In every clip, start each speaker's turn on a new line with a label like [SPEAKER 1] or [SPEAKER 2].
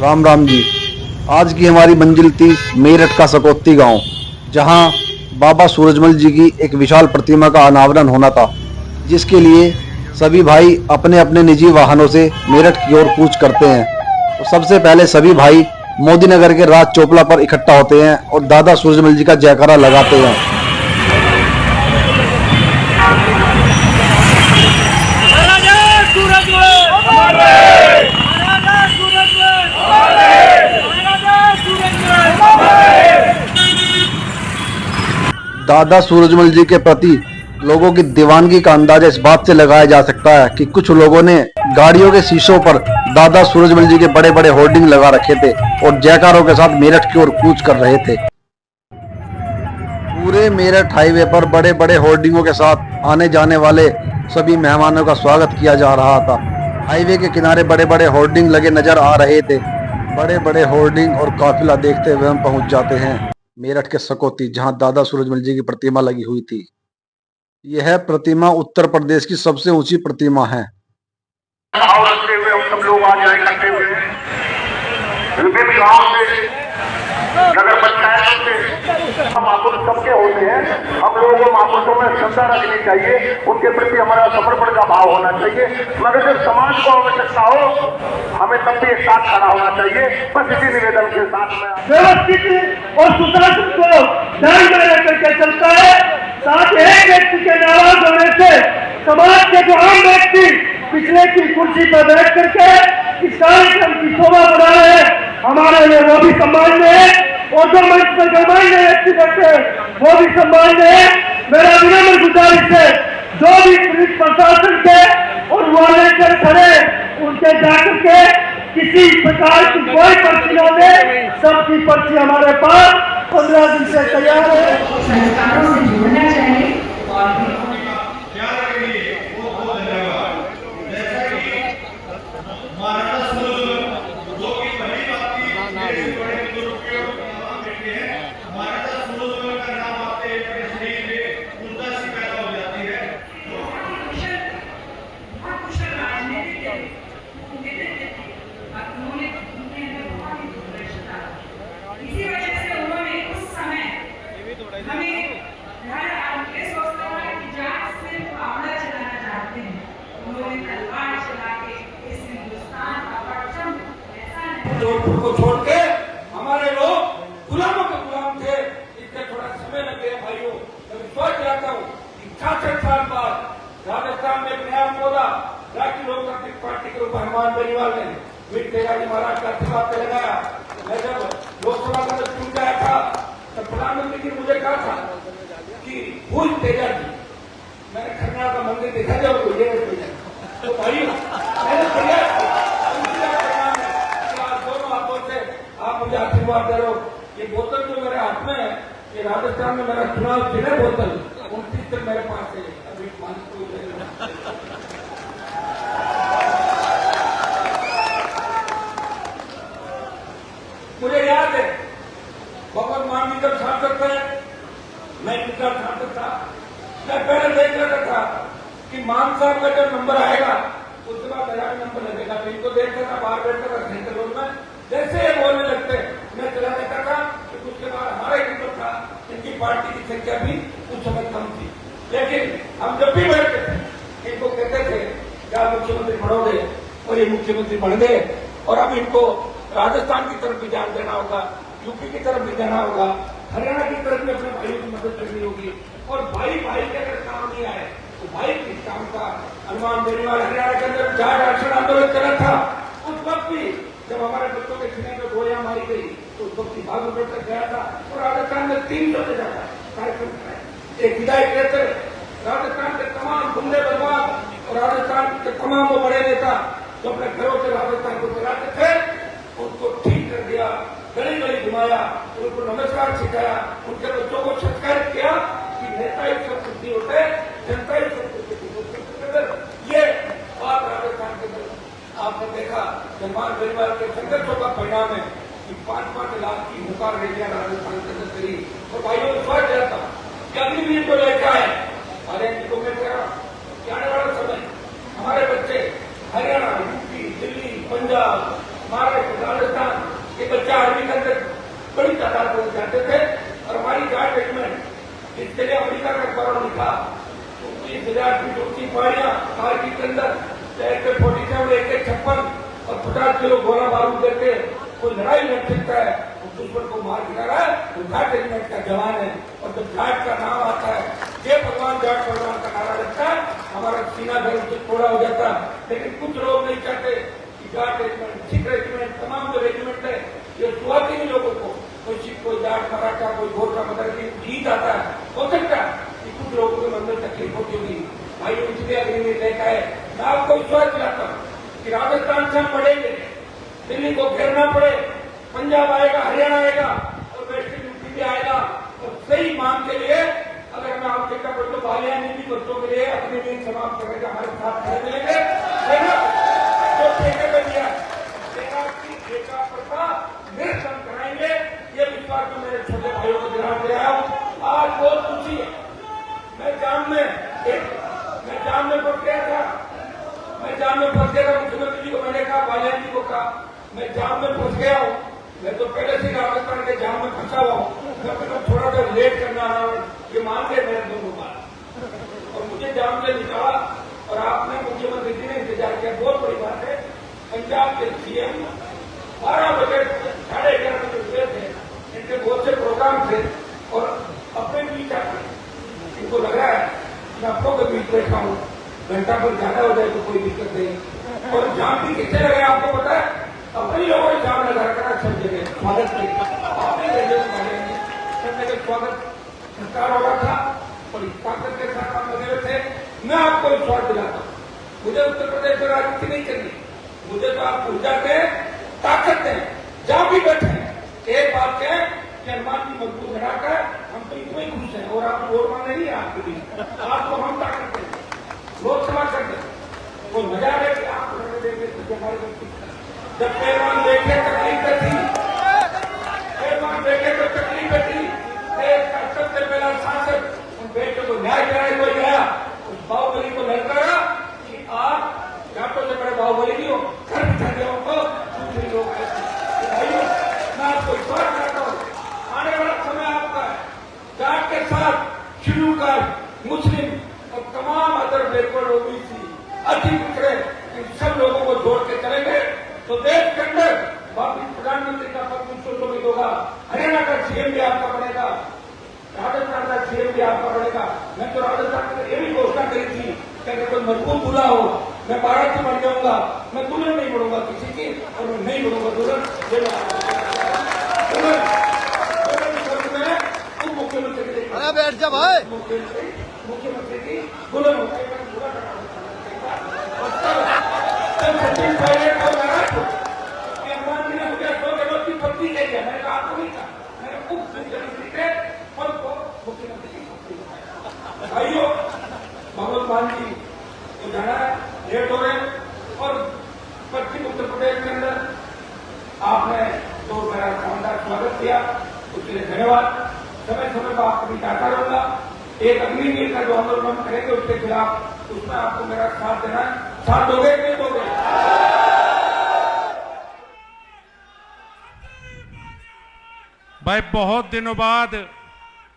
[SPEAKER 1] राम राम जी। आज की हमारी मंजिल थी मेरठ का सकौती गांव, जहां बाबा सूरजमल जी की एक विशाल प्रतिमा का अनावरण होना था, जिसके लिए सभी भाई अपने अपने निजी वाहनों से मेरठ की ओर कूच करते हैं। तो सबसे पहले सभी भाई मोदी नगर के राज चोपड़ा पर इकट्ठा होते हैं और दादा सूरजमल जी का जयकारा लगाते हैं। दादा सूरजमल जी के प्रति लोगों की दीवानगी का अंदाजा इस बात से लगाया जा सकता है कि कुछ लोगों ने गाड़ियों के शीशों पर दादा सूरजमल जी के बड़े बड़े होर्डिंग लगा रखे थे और जयकारों के साथ मेरठ की ओर कूच कर रहे थे। पूरे मेरठ हाईवे पर बड़े बड़े होर्डिंगों के साथ आने जाने वाले सभी मेहमानों का स्वागत किया जा रहा था। हाईवे के किनारे बड़े बड़े होर्डिंग लगे नजर आ रहे थे। बड़े बड़े होर्डिंग और काफिला देखते हुए हम पहुंच जाते हैं मेरठ के सकौती, जहां दादा सूरजमल जी की प्रतिमा लगी हुई थी। यह प्रतिमा उत्तर प्रदेश की सबसे ऊंची प्रतिमा है।
[SPEAKER 2] भाव रखते हुए हम सब लोग आज यहाँ इकट्ठे हुए हैं। विभिन्न गांव से, नगर पंचायत से महापुरुष सबके होते हैं। हम लोगों को महापुरुषों में श्रद्धा रखनी चाहिए, उनके प्रति हमारा समर्पण का भाव होना चाहिए। मगर जब समाज को आवश्यकता हो, हमें तब भी एक साथ खड़ा होना चाहिए। बस इसी निवेदन के साथ में
[SPEAKER 3] व्यवस्थित और सुशासन को ध्यान में रख करके चलता है। साथ एक व्यक्ति के नाराज होने से समाज के जो आम व्यक्ति पिछले की कुर्सी पर बैठ करके इस कार्यक्रम की शोभा बढ़ा रहे हैं, हमारे लिए वो भी सम्मान्य है। और जो मंच पर गणमान्य व्यक्ति बैठे वो भी सम्मान्य है। मेरा विनम्र गुजारिश है, जो भी पुलिस प्रशासन के और वॉलेंटियर खड़े उनके जाकर के किसी प्रकार की कोई पर्ची न दे, सबकी पर्ची हमारे पास 15 दिन से तैयार है।
[SPEAKER 4] संस्कारों से जुड़ना चाहिए और
[SPEAKER 5] को छोड़ के हमारे लोग गुलामों के गुलाम थे। इससे थोड़ा समय लग गया भाइयों। मैं सोच रहा हूँ कि 66 साल बाद राजस्थान में प्रयास होगा, राष्ट्रीय लोकतांत्रिक पार्टी के ऊपर हनुमान बेनीवाल ने वीर तेजाजी महाराज का आशीर्वाद पे लगाया। मैं जब लोकसभा का चुन गया था तब प्रधानमंत्री जी मुझे कहा था कि भूल तेजाजी, मैंने खन्ना का मंदिर दिखा दिया उनको, ये तो भाई मैंने आप मुझे आशीर्वाद दे रहे हो। ये बोतल जो मेरे हाथ में है, ये राजस्थान में मेरा चुनाव चिन्ह बोतल 29 तक मेरे पास है। अभी मुझे याद है भगवत मान जी जब सांसद थे, मैं इनका सांसद था, मैं पहले देख रहा था कि मान साहब का जब नंबर आएगा उसके बाद मेरा भी नंबर लगेगा। मैं इनको देखता था, बाहर बैठता था सेंटर रोड में, जैसे ये बोलने लगते मैं चला देता था। कि उसके बाद हमारा एक नंबर था, इनकी पार्टी की संख्या भी उस समय कम थी, लेकिन हम जब भी बैठते थे इनको कहते थे क्या मुख्यमंत्री बनोगे, और ये मुख्यमंत्री बन गए। और अब इनको राजस्थान की तरफ भी ध्यान देना होगा, यूपी की तरफ भी देना होगा, हरियाणा की तरफ भी अपने भाइयों की मदद करनी होगी। और भाई भाई के अगर काम नहीं आए तो भाई किस काम का। हनुमान बेनीवाल हरियाणा के अंदर जाट आरक्षण आंदोलन चला था, उस वक्त भी जब हमारे बच्चों के सीने में गोलियां मारी गई तो उस वक्त भागलपुर तक गया था और राजस्थान में 300 से ज्यादा कार्यक्रम कराए। एक विधायक रहते राजस्थान के तमाम गुंडे बदमाश और राजस्थान के तमाम वो बड़े नेता जो अपने घरों से राजस्थान को चलाते थे, उनको ठीक कर दिया, गली गली घुमाया, उनको नमस्कार सिखाया, उनके बच्चों को सत्कारित किया कि नेता ही सब कुछ नहीं होते, जनता ही सब कुछ होती। ये बात राजस्थान के अंदर आपने देखा। हनुमान बेनीवाल के संघर्षों का परिणाम है कि 5-5 लाख की मुकार रैलियां राजस्थान के अंदर करी। और भाइयों को स्वागत रहता कि अगली भी इनको लेकर आए और इनको मैं कह रहा कि आने वाला समय हमारे बच्चे हरियाणा, यूपी, दिल्ली, पंजाब, महाराष्ट्र, राजस्थान एक बच्चा आर्मी के अंदर बड़ी तादाद में जाते थे और हमारी जाट रेजिमेंट इसके लिए अमेरिका का अखबारों लिखा 30,000 फीट ऊंची पहाड़ियां कारगिल के अंदर AK-47 AK-56 और 50 किलो गोला बारूद देके कोई लड़ाई लड़ सकता है, दुश्मन को मार गिरा है, वो जाट रेजिमेंट का जवान है। और जब जाट का नाम आता है, ये भगवान जाट भगवान का नारा लगता है, हमारा सीना धर्म से थोड़ा हो जाता है। लेकिन कुछ लोग नहीं चाहते कि जाट रेजिमेंट, सिख रेजिमेंट, तमाम जो रेजिमेंट है ये शुरुआती ही लोगों को कोई सिख, कोई जाट, मराठा, कोई गोरखा मदर जीत आता है, हो सकता है कि कुछ लोगों को अंदर तकलीफ होती होगी। भाई इसलिए अग्नि लेकर आए, मैं आपको विश्वास दिलाता हूँ कि राजस्थान से हम बढ़ेंगे, दिल्ली को घेरना पड़े, पंजाब आएगा, हरियाणा आएगा और वेस्टर्न यूपी भी आएगा। और सही मांग के लिए अगर मैं आपके का बच्चों बालियां भी बच्चों के लिए अपने लिए समाप्त करेगा, हमारे साथ खड़े मिलेंगे। जो ठेके पे दिया सेना की ठेका प्रथा निरसन कराएंगे, ये विश्वास में मेरे छोटे भाइयों को दिला दे रहा हूँ। आज बहुत खुशी है, मैं जाम में फंस गया था, मुख्यमंत्री जी को मैंने कहा, बालियान जी को कहा, मैं जाम में फंस गया हूँ, मैं तो पहले से राजस्थान के जाम में फंसा हुआ हूँ, मैं थोड़ा सा लेट करना रहा हूँ, ये मान गए मेरे दोनों बात और मुझे जाम से निकाला और आपने मुख्यमंत्री जी ने इंतजार किया। बहुत बड़ी बात है, पंजाब के CM 12 बजे 11:30 बजे उठे थे, इनके बहुत से प्रोग्राम थे और अपने बीच आकर इनको लग रहा है मैं अपनों के बीच बैठा हूँ, घंटा पर ज्यादा हो जाए तो कोई दिक्कत नहीं। और जाम भी किससे लगे आपको पता है, अपने लोगों ने जाम लगा रखा सब जगह स्वागत के स्वागत सरकार हो रहा था, बड़ी ताकत के साथ हम लगे हुए थे। मैं आपको विश्वास दिलाता हूँ, मुझे उत्तर प्रदेश में राजनीति नहीं करनी, मुझे तो आप ऊर्जा दें, ताकत दें, जहां भी बैठे एक बात है कि हनुमान जी मजबूत बनाकर हम तो इतने ही खुश हैं और आप वोट मांग नहीं है आपके बीच, आपको हम ताकत दें, लोकसभा कर दें। वो मजा है कि आप देंगे हमारे जब पहलवान देखे तकलीफ थी, पहलवान देखे तो तकलीफ थी, सबसे पहला सांसद उन बेटे को न्याय कराने को गया, उस बाहुबली को ललकारा कि आप घाटों से बड़े बाहुबली नहीं हो, घर बिठा दिया उनको, दूसरे लोग भाइयों मैं आपको विश्वास करता हूँ, आने वाला समय आपका है, जाट के साथ शेड्यूल कास्ट, मुस्लिम और तमाम अदर बैकवर्ड OBC अति पिछड़े इन सब लोगों को जोड़ के चलेंगे तो देश के अंदर वापिस प्रधानमंत्री का पद सुशोभित होगा, हरियाणा का CM भी आपका बनेगा, राजस्थान का CM भी आपका बनेगा। मैं तो राजस्थान में ये भी घोषणा करी थी कि अगर कोई मजबूत दूल्हा हो मैं बाराती बन जाऊंगा, मैं दुल्हन नहीं बनूंगा किसी की और मैं नहीं बनूंगा दुल्हन में तुम मुख्यमंत्री
[SPEAKER 1] बैठ जा भाई,
[SPEAKER 5] मुख्यमंत्री की दुल्हन होकर पत्नी ले लिया, मैंने कहा आपको नहीं कहा, मैंने उप मुख्यमंत्री के पद को मुख्यमंत्री की भाइयों भगवत मान जी को जाना लेट हो रहे और पश्चिम उत्तर प्रदेश के अंदर आपने तो मेरा शानदार स्वागत किया, उसके लिए धन्यवाद। समय समय पर आपको भी जाता रहूंगा, एक अग्निवीर का जो आंदोलन करेंगे उसके खिलाफ, उसमें आपको मेरा साथ देना है, साथ दोगे नहीं दोगे?
[SPEAKER 6] भाई बहुत दिनों बाद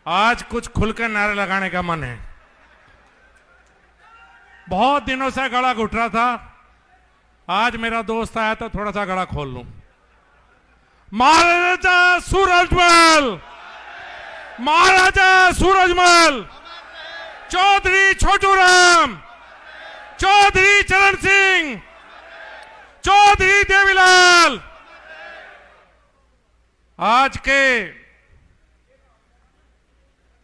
[SPEAKER 6] आज कुछ खुलकर नारे लगाने का मन है। बहुत दिनों से गला घुट रहा था, आज मेरा दोस्त आया तो थोड़ा सा गला खोल लूं। महाराजा सूरजमल, महाराजा सूरजमल, चौधरी छोटूराम, चौधरी चरण सिंह, चौधरी देवीलाल। आज के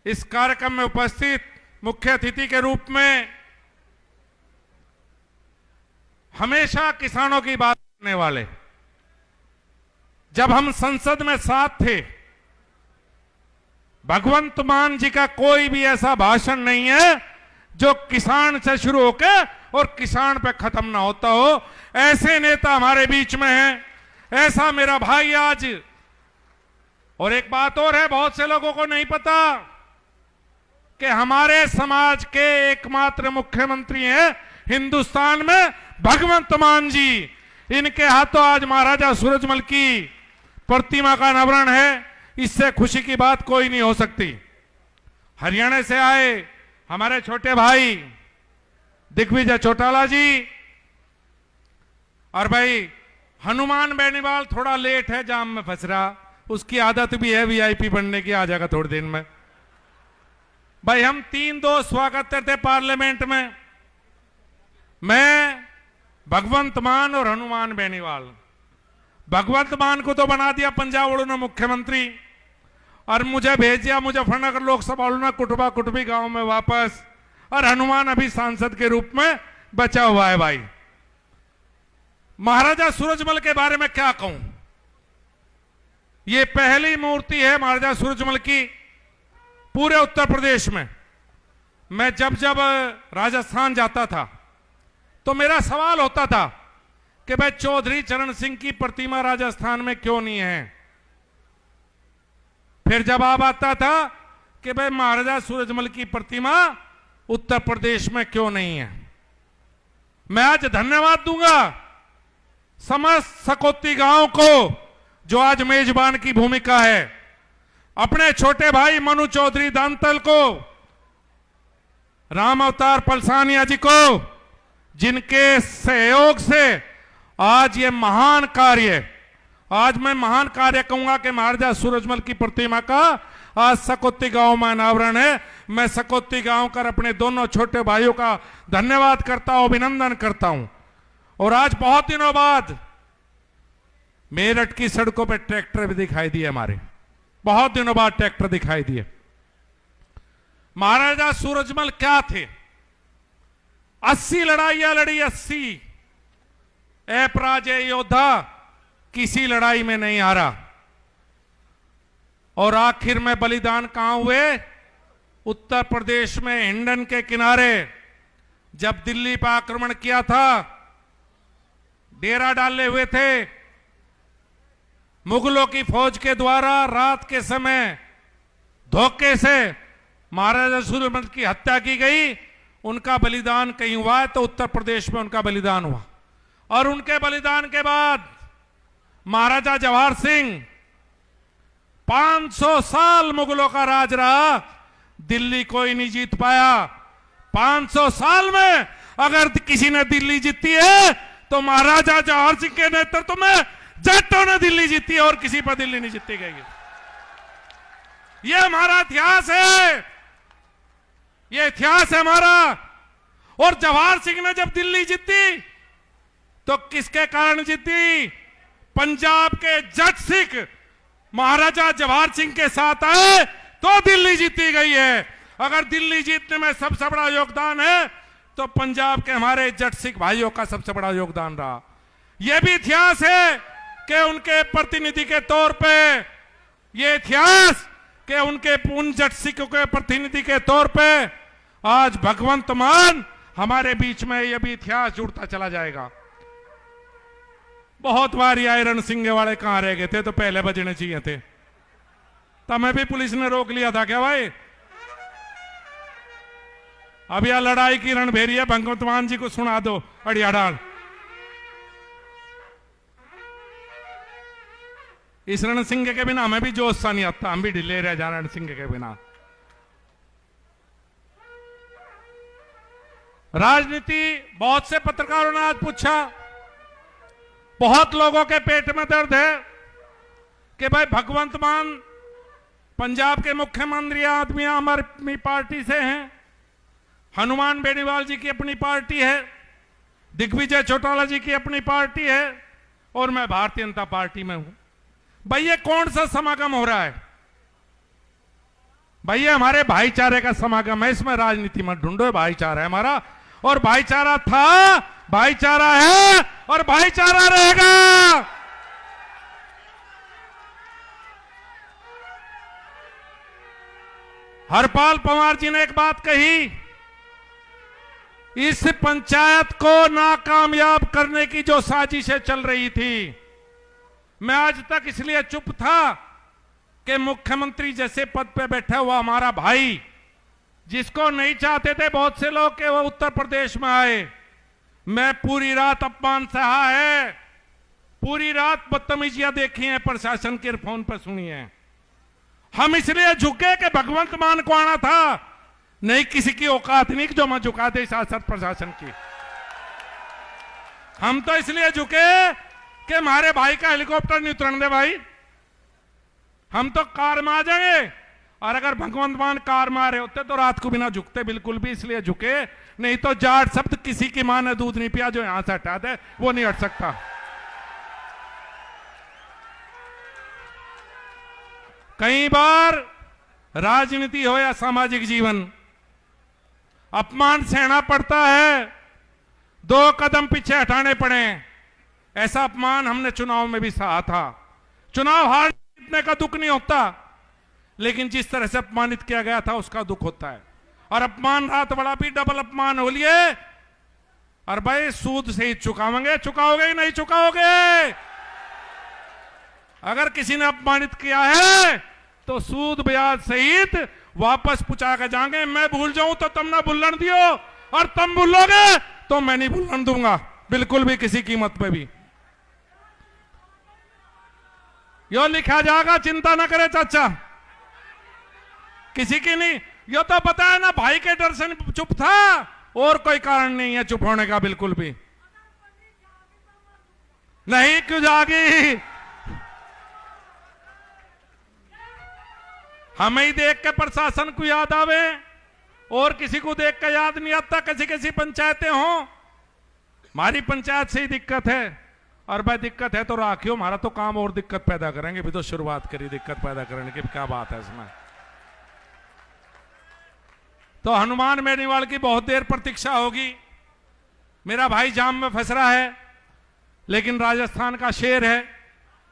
[SPEAKER 6] इस कार्यक्रम में उपस्थित मुख्य अतिथि के रूप में हमेशा किसानों की बात करने वाले, जब हम संसद में साथ थे, भगवंत मान जी का कोई भी ऐसा भाषण नहीं है जो किसान से शुरू होकर और किसान पे खत्म ना होता हो। ऐसे नेता हमारे बीच में हैं, ऐसा मेरा भाई आज। और एक बात और है, बहुत से लोगों को नहीं पता कि हमारे समाज के एकमात्र मुख्यमंत्री हैं हिंदुस्तान में भगवंत मान जी। इनके हाथों आज महाराजा सूरजमल की प्रतिमा का अनावरण है, इससे खुशी की बात कोई नहीं हो सकती। हरियाणा से आए हमारे छोटे भाई दिग्विजय चौटाला जी, और भाई हनुमान बेनीवाल थोड़ा लेट है, जाम में फंस रहा, उसकी आदत भी है वीआईपी बनने की, आ जाएगा थोड़े दिन में। भाई हम 3 दोस्त स्वागत करते पार्लियामेंट में, मैं, भगवंत मान और हनुमान बेनीवाल। भगवंत मान को तो बना दिया पंजाब वालों ने मुख्यमंत्री, और मुझे भेज दिया मुजफ्फरनगर लोकसभा वालों ने कुटुबा कुटुबी गांव में वापस, और हनुमान अभी सांसद के रूप में बचा हुआ है। भाई महाराजा सूरजमल के बारे में क्या कहूं, ये पहली मूर्ति है महाराजा सूरजमल की पूरे उत्तर प्रदेश में। मैं जब जब राजस्थान जाता था तो मेरा सवाल होता था कि भाई चौधरी चरण सिंह की प्रतिमा राजस्थान में क्यों नहीं है। फिर जवाब आता था कि भाई महाराजा सूरजमल की प्रतिमा उत्तर प्रदेश में क्यों नहीं है। मैं आज धन्यवाद दूंगा समस्त सकौती गांव को जो आज मेजबान की भूमिका है, अपने छोटे भाई मनु चौधरी दांतल को, राम अवतार पलसानिया जी को, जिनके सहयोग से आज ये महान कार्य, आज मैं महान कार्य कहूंगा कि महाराजा सूरजमल की प्रतिमा का आज सकौती गांव में अनावरण है। मैं सकौती गांव कर अपने दोनों छोटे भाइयों का धन्यवाद करता हूं, अभिनंदन करता हूं। और आज बहुत दिनों बाद मेरठ की सड़कों पे ट्रैक्टर भी दिखाई दिए, हमारे बहुत दिनों बाद ट्रैक्टर दिखाई दिए। महाराजा सूरजमल क्या थे, 80 लड़ाइयां लड़ी, 80 अपराजय योद्धा, किसी लड़ाई में नहीं हारा। और आखिर में बलिदान कहां हुए, उत्तर प्रदेश में हिंडन के किनारे। जब दिल्ली पर आक्रमण किया था, डेरा डाले हुए थे, मुगलों की फौज के द्वारा रात के समय धोखे से महाराजा सूरजमल की हत्या की गई। उनका बलिदान कहीं हुआ है तो उत्तर प्रदेश में उनका बलिदान हुआ। और उनके बलिदान के बाद महाराजा जवाहर सिंह, 500 साल मुगलों का राज रहा, दिल्ली कोई नहीं जीत पाया। 500 साल में अगर किसी ने दिल्ली जीती है तो महाराजा जवाहर सिंह के नेतृत्व में जट्टों ने दिल्ली जीती है, और किसी पर दिल्ली नहीं जीती गई। यह हमारा इतिहास है, यह इतिहास है हमारा। और जवाहर सिंह ने जब दिल्ली जीती तो किसके कारण जीती, पंजाब के जट सिख महाराजा जवाहर सिंह के साथ आए तो दिल्ली जीती गई है। अगर दिल्ली जीतने में सबसे बड़ा योगदान है तो पंजाब के हमारे जट सिख भाइयों का सबसे बड़ा योगदान रहा। यह भी इतिहास है कि उनके प्रतिनिधि के तौर पे, यह इतिहास कि उनके उन जट सिखों के प्रतिनिधि के तौर पे आज भगवंत मान हमारे बीच में, यह भी इतिहास जुड़ता चला जाएगा। बहुत बार आए रणसिंगे वाले कहां रह गए थे, तो पहले बजने चाहिए थे, तब मैं भी पुलिस ने रोक लिया था क्या भाई। अब यह लड़ाई की रणभेरी है, भगवंत मान जी को सुना दो अड़ियाडाल। इस रणसिंह के बिना हमें भी जोश सा नहीं आता, हम भी ढीले रह जा रणसिंह के बिना। राजनीति, बहुत से पत्रकारों ने आज पूछा, बहुत लोगों के पेट में दर्द है कि भाई भगवंत मान पंजाब के मुख्यमंत्री आदमी आम आदमी पार्टी से हैं, हनुमान बेनीवाल जी की अपनी पार्टी है, दिग्विजय चौटाला जी की अपनी पार्टी है, और मैं भारतीय जनता पार्टी में हूं। भाई ये कौन सा समागम हो रहा है? भाई ये हमारे भाईचारे का समागम है, इसमें राजनीति मत ढूंढो, भाईचारा है हमारा, और भाईचारा था, भाईचारा है और भाईचारा रहेगा। हरपाल पवार जी ने एक बात कही, इस पंचायत को नाकामयाब करने की जो साजिशें चल रही थी, मैं आज तक इसलिए चुप था कि मुख्यमंत्री जैसे पद पे बैठा हुआ हमारा भाई, जिसको नहीं चाहते थे बहुत से लोग कि वो उत्तर प्रदेश में आए, मैं पूरी रात अपमान सहा है, पूरी रात बदतमीजियां देखी हैं, प्रशासन के फोन पर सुनी है। हम इसलिए झुके कि भगवंत मान को आना था, नहीं किसी की औकात नहीं जो मैं झुका दे शासन प्रशासन की। हम तो इसलिए झुके कि हमारे भाई का हेलीकॉप्टर नहीं उतरने दे भाई, हम तो कार में आ जाएंगे। और अगर भगवंत मान कार में आ रहे होते तो रात को भी ना झुकते, बिल्कुल भी इसलिए झुके। नहीं तो जाट शब्द किसी की मां ने दूध नहीं पिया जो यहां से हटा दे वो नहीं हट सकता। कई बार राजनीति हो या सामाजिक जीवन, अपमान सहना पड़ता है, 2 कदम पीछे हटाने पड़े। ऐसा अपमान हमने चुनाव में भी सहा था। चुनाव हार जीतने का दुख नहीं होता, लेकिन जिस तरह से अपमानित किया गया था उसका दुख होता है। और अपमान रात बड़ा भी डबल अपमान हो लिए। और भाई सूद से ही चुकाओगे, चुकाओगे ही नहीं चुकाओगे। अगर किसी ने अपमानित किया है तो सूद ब्याज सहित वापस पुचा के जाएंगे। मैं भूल जाऊं तो तुम ना भूलन दियो, और तुम भूलोगे तो मैं नहीं भूलन दूंगा, बिल्कुल भी किसी कीमत पे भी। यो लिखा जाएगा, चिंता ना करे चाचा, किसी की नहीं। यो तो पता है ना, भाई के डर से चुप था, और कोई कारण नहीं है चुप होने का, बिल्कुल भी नहीं। क्यों जागी? हमें ही देख के प्रशासन को याद आवे, और किसी को देख के याद नहीं आता। किसी किसी पंचायतें हो, हमारी पंचायत से ही दिक्कत है, और भाई दिक्कत है तो राखियो, हमारा तो काम और दिक्कत पैदा करेंगे। भी तो शुरुआत करी दिक्कत पैदा करने की, क्या बात है इसमें। तो हनुमान बेनीवाल की बहुत देर प्रतीक्षा होगी। मेरा भाई जाम में फंस रहा है, लेकिन राजस्थान का शेर है।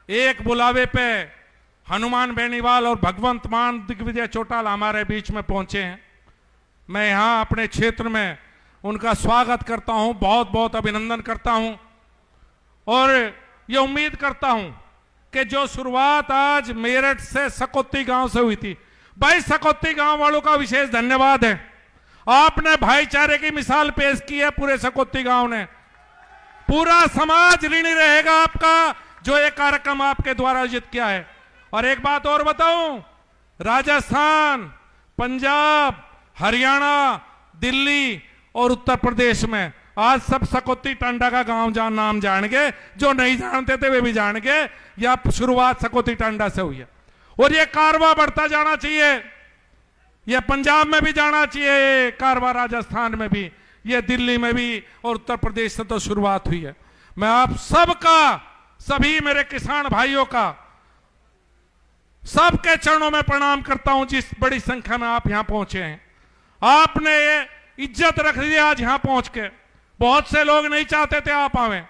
[SPEAKER 6] एक बुलावे पे हनुमान बेनीवाल और भगवंत मान दिग्विजय चौटाला हमारे बीच में पहुंचे हैं। मैं यहां अपने क्षेत्र में उनका स्वागत करता हूं, बहुत बहुत अभिनंदन करता हूं, और ये उम्मीद करता हूं कि जो शुरुआत आज मेरठ से सकौती गांव से हुई थी, भाई सकौती गांव वालों का विशेष धन्यवाद है। आपने भाईचारे की मिसाल पेश की है, पूरे सकौती गांव ने। पूरा समाज ऋणी रहेगा आपका, जो ये कार्यक्रम आपके द्वारा आयोजित किया है। और एक बात और बताऊं, राजस्थान, पंजाब, हरियाणा, दिल्ली और उत्तर प्रदेश में आज सब सकौती टांडा का गांव नाम जानेंगे। जो नहीं जानते थे वे भी जानेंगे। यह शुरुआत सकौती टांडा से हुई है, और ये कारवा बढ़ता जाना चाहिए। ये पंजाब में भी जाना चाहिए कारवा, राजस्थान में भी, ये दिल्ली में भी, और उत्तर प्रदेश से तो शुरुआत हुई है। मैं आप सबका, सभी मेरे किसान भाइयों का, सबके चरणों में प्रणाम करता हूं। जिस बड़ी संख्या में आप यहां पहुंचे हैं, आपने ये इज्जत रख दी आज यहां पहुंच के। बहुत से लोग नहीं चाहते थे आप आवे,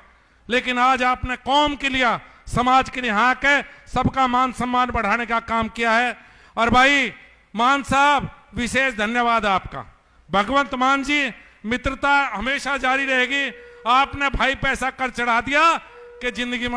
[SPEAKER 6] लेकिन आज आपने कौम के लिए, समाज के लिए यहाँ के सबका मान सम्मान बढ़ाने का काम किया है। और भाई मान साहब, विशेष धन्यवाद आपका। भगवंत मान जी, मित्रता हमेशा जारी रहेगी। आपने भाई पैसा कर चढ़ा दिया कि जिंदगी में